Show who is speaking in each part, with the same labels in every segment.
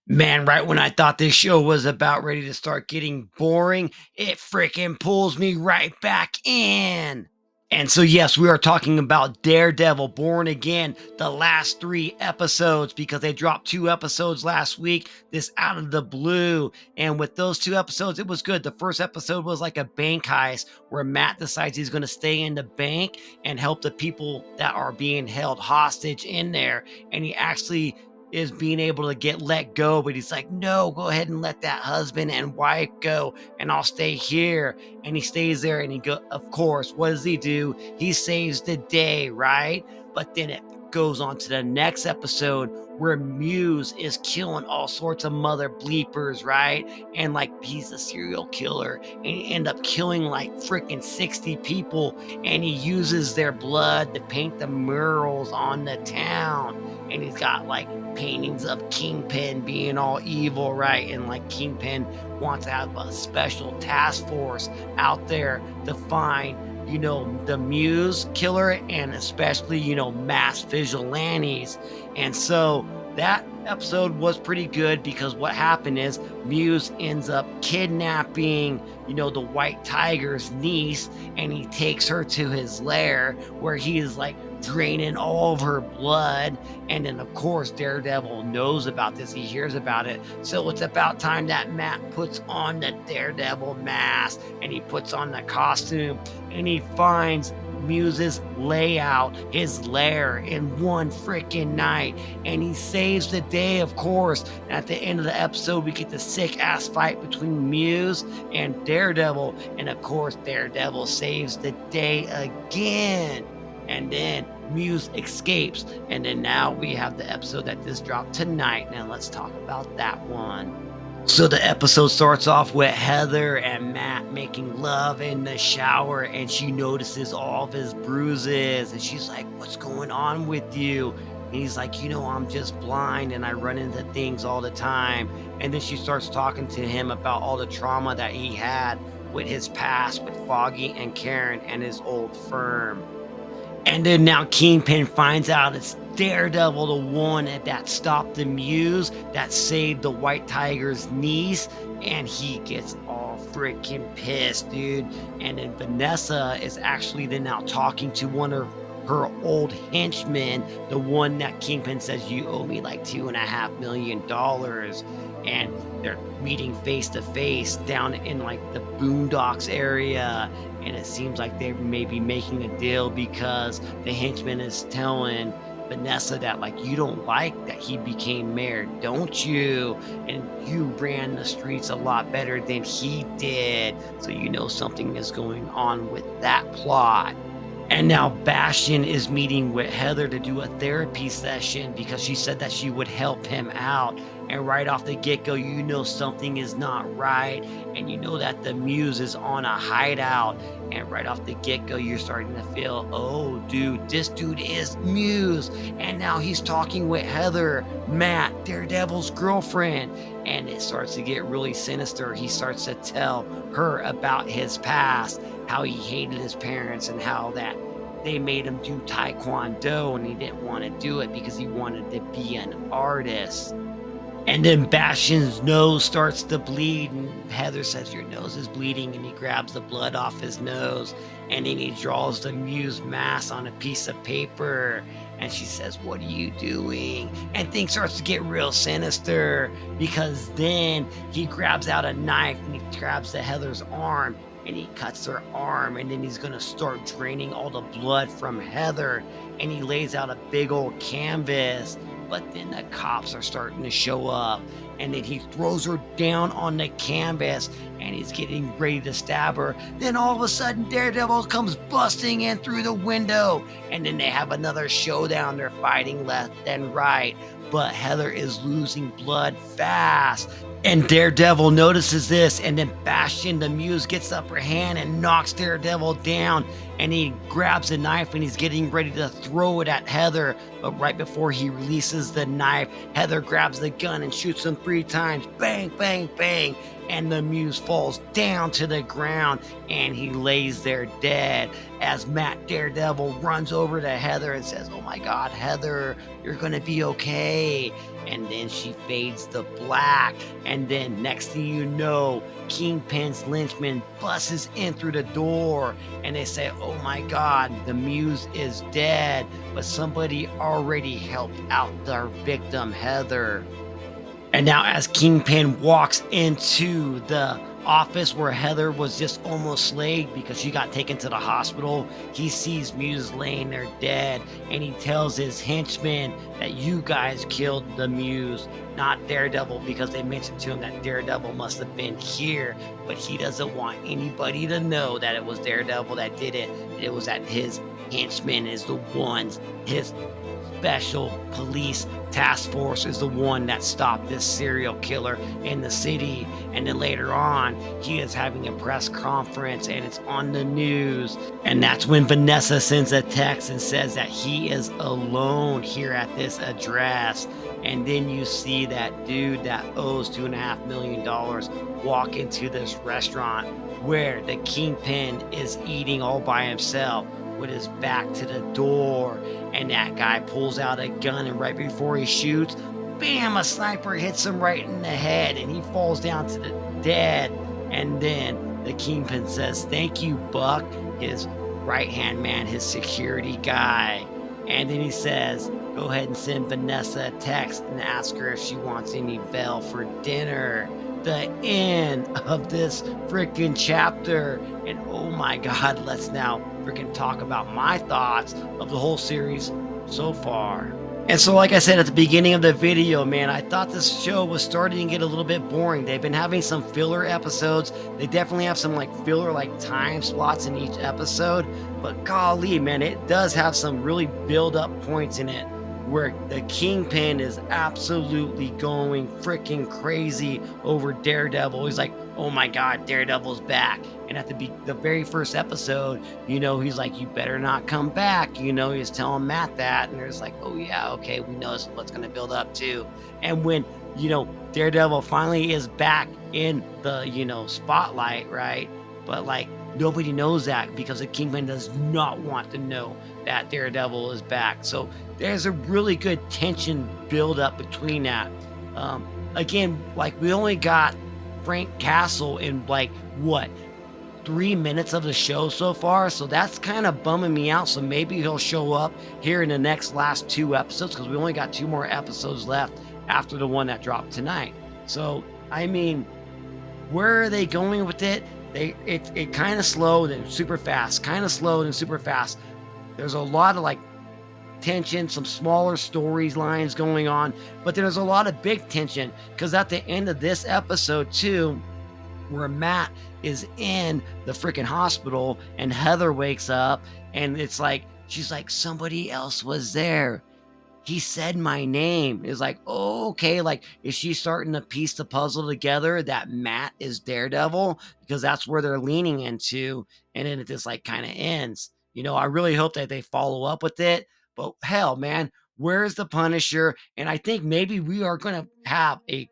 Speaker 1: Man, right when I thought this show was about ready to start getting boring, it freaking pulls me right back in. And so, yes, we are talking about Daredevil Born Again, the last three episodes, because they dropped two episodes last week, this out of the blue. And with those two episodes, it was good. The first episode was like a bank heist where Matt decides he's going to stay in the bank and help the people that are being held hostage in there. And he actually is being able to get let go, but he's like, no, go ahead and let that husband and wife go, and I'll stay here. And he stays there, and of course, what does he do? He saves the day, right? But then it goes on to the next episode where Muse is killing all sorts of mother bleepers, right? And like he's a serial killer, and he end up killing like freaking 60 people, and he uses their blood to paint the murals on the town. And he's got like paintings of Kingpin being all evil, right? And like Kingpin wants to have a special task force out there to find, the Muse killer, and especially, mass vigilantes. And so that episode was pretty good because what happened is Muse ends up kidnapping, the White Tiger's niece, and he takes her to his lair where he is like draining all of her blood. And then, of course, Daredevil knows about this. He hears about it. So it's about time that Matt puts on the Daredevil mask and he puts on the costume, and he finds Muse's layout, his lair, in one freaking night, and he saves the day, of course. And at the end of the episode, we get the sick ass fight between Muse and Daredevil, and of course, Daredevil saves the day again. And then Muse escapes, and then now we have the episode that just dropped tonight. Now let's talk about that one. So the episode starts off with Heather and Matt making love in the shower, and she notices all of his bruises, and she's like, what's going on with you? And he's like, I'm just blind and I run into things all the time. And then she starts talking to him about all the trauma that he had with his past with Foggy and Karen and his old firm. And then now Kingpin finds out it's Daredevil, the one that stopped the Muse, that saved the White Tiger's niece, and he gets all freaking pissed, dude. And then Vanessa is actually then now talking to one of her old henchmen, the one that Kingpin says, you owe me like $2.5 million. And they're meeting face to face down in like the Boondocks area. And it seems like they may be making a deal because the henchman is telling Vanessa that, like, you don't like that he became mayor, don't you? And you ran the streets a lot better than he did. So something is going on with that plot. And now Bastion is meeting with Heather to do a therapy session because she said that she would help him out. And right off the get-go, something is not right. And that the Muse is on a hideout. And right off the get-go, you're starting to feel, oh, dude, this dude is Muse. And now he's talking with Heather, Matt, Daredevil's girlfriend. And it starts to get really sinister. He starts to tell her about his past, how he hated his parents and how that they made him do taekwondo and he didn't want to do it because he wanted to be an artist. And then Bastion's nose starts to bleed, and Heather says, your nose is bleeding, and he grabs the blood off his nose, and then he draws the Muse mask on a piece of paper, and she says, what are you doing? And things starts to get real sinister, because then he grabs out a knife, and he grabs the Heather's arm, and he cuts her arm, and then he's going to start draining all the blood from Heather, and he lays out a big old canvas. But then the cops are starting to show up, and then he throws her down on the canvas, and he's getting ready to stab her. Then all of a sudden, Daredevil comes busting in through the window, and then they have another showdown. They're fighting left and right, but Heather is losing blood fast. And Daredevil notices this, and then Bastion, the Muse, gets upper hand and knocks Daredevil down, and he grabs a knife and he's getting ready to throw it at Heather. But right before he releases the knife, Heather grabs the gun and shoots him 3 times. Bang, bang, bang. and the Muse falls down to the ground and he lays there dead as Matt Daredevil runs over to Heather and says, "Oh my God, Heather, you're gonna be okay." And then she fades to black. And then next thing you know, Kingpin's linchman busts in through the door and they say, "Oh my God, the Muse is dead." But somebody already helped out their victim, Heather. And now, as Kingpin walks into the office where Heather was just almost slayed because she got taken to the hospital, he sees Muse laying there dead, and he tells his henchmen that you guys killed the Muse, not Daredevil, because they mentioned to him that Daredevil must have been here, but he doesn't want anybody to know that it was Daredevil that did it. It was that his henchmen is the ones, his special police task force is the one that stopped this serial killer in the city. And then later on, he is having a press conference and it's on the news. And that's when Vanessa sends a text and says that he is alone here at this address. And then you see that dude that owes $2.5 million walk into this restaurant where the Kingpin is eating all by himself with his back to the door, and that guy pulls out a gun, and right before he shoots, bam, a sniper hits him right in the head and he falls down to the dead. And then the Kingpin says, "Thank you, Buck," his right hand man, his security guy. And then he says, "Go ahead and send Vanessa a text and ask her if she wants any Vel for dinner." The end of this freaking chapter. And oh my God, let's now freaking talk about my thoughts of the whole series so far. And so, like I said at the beginning of the video, man, I thought this show was starting to get a little bit boring. They've been having some filler episodes. They definitely have some like filler like time slots in each episode. But golly, man, it does have some really build up points in it where the Kingpin is absolutely going freaking crazy over Daredevil. He's like, "Oh my God, Daredevil's back." And at the very first episode, he's like, "You better not come back." He's telling Matt that. And there's like, "Oh yeah, okay, we know this is what's going to build up too." And when, Daredevil finally is back in the, spotlight, right? But like, nobody knows that because the Kingpin does not want to know that Daredevil is back. So there's a really good tension build up between that. Again, like we only got Frank Castle in like what, 3 minutes of the show so far. So that's kind of bumming me out. So maybe he'll show up here in the last 2 episodes because we only got 2 more episodes left after the one that dropped tonight. So, I mean, where are they going with it? It kind of slowed and super fast, kind of slowed and super fast. There's a lot of like tension, some smaller storylines going on, but there's a lot of big tension because at the end of this episode too, where Matt is in the freaking hospital and Heather wakes up and it's like, she's like, "Somebody else was there. He said my name." It's like, oh, okay, like, is she starting to piece the puzzle together that Matt is Daredevil? Because that's where they're leaning into, and then it just like kind of ends. I really hope that they follow up with it. But hell, man, where's the Punisher? And I think maybe we are gonna have a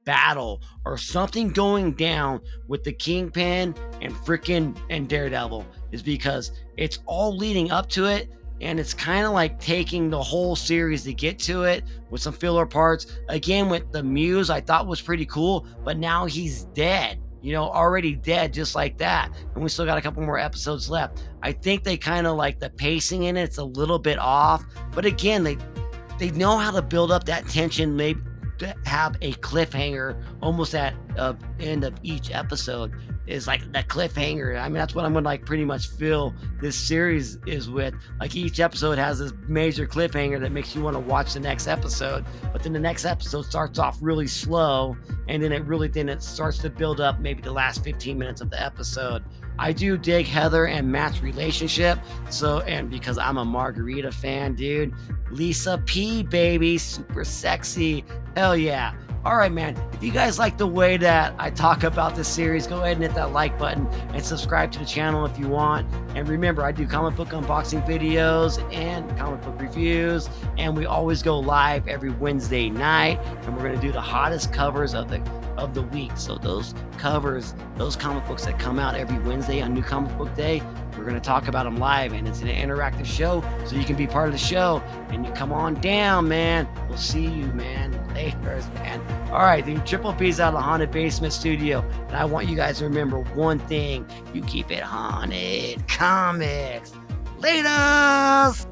Speaker 1: battle or something going down with the Kingpin and Daredevil, is because it's all leading up to it. And it's kind of like taking the whole series to get to it with some filler parts. Again, with the Muse, I thought was pretty cool, but now he's dead, already dead just like that. And we still got a couple more episodes left. I think they kind of like the pacing in it's a little bit off, but again, they know how to build up that tension, maybe to have a cliffhanger almost at the end of each episode. Is like that cliffhanger. I mean, that's what I'm gonna like pretty much feel this series is with. Like each episode has this major cliffhanger that makes you want to watch the next episode, but then the next episode starts off really slow, and then it starts to build up maybe the last 15 minutes of the episode. I do dig Heather and Matt's relationship. So, and because I'm a Margarita fan, dude, Lisa P, baby, super sexy. Hell yeah. All right, man. If you guys like the way that I talk about this series, go ahead and hit that like button and subscribe to the channel if you want. And remember, I do comic book unboxing videos and comic book reviews, and we always go live every Wednesday night, and we're going to do the hottest covers of the week. So those covers, those comic books that come out every Wednesday on New Comic Book Day, we're going to talk about them live, and it's an interactive show, so you can be part of the show. And you come on down, man. We'll see you, man. Later, man. All right, the Triple P's out of the Haunted Basement Studio, and I want you guys to remember one thing: you keep it haunted. Comics. Laters.